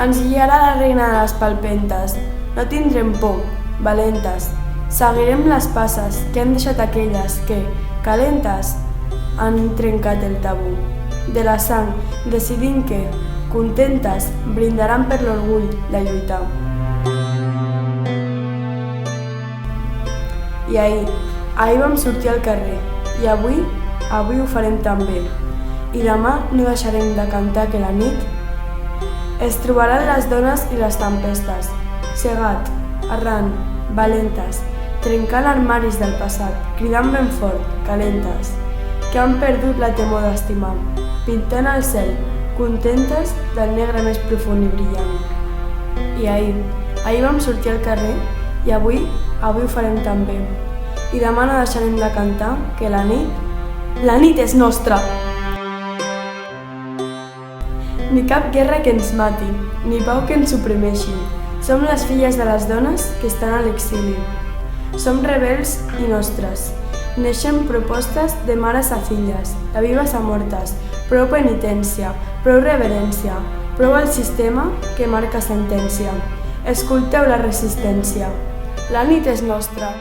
Ens guiarà la reina de les palpentes. No tindrem por, valentes. Seguirem les passes que han deixat aquelles que, calentes, han trencat el tabú. De la sang, decidint que, contentes, brindaran per l'orgull de lluitar. I ahir vam sortir al carrer, i avui ho farem també. I demà no deixarem de cantar que la nit es trobaran les dones i les tempestes, segat, errant, valentes, trencant armaris del passat, cridant ben fort, calentes, que han perdut la temor d'estimar, pintant el cel, contentes del negre més profund i brillant. I ahir vam sortir al carrer i avui ho farem també. I demà no deixarem de cantar que la nit és nostra! Ni cap guerra que ens mati, ni pau que ens suprimeixi. Som les filles de les dones que estan a l'exili. Som rebels i nostres. Neixen propostes de mares a filles, de vives a mortes. Prou penitència, prou reverència, prou el sistema que marca sentència. Escolteu la resistència. La nit és nostra.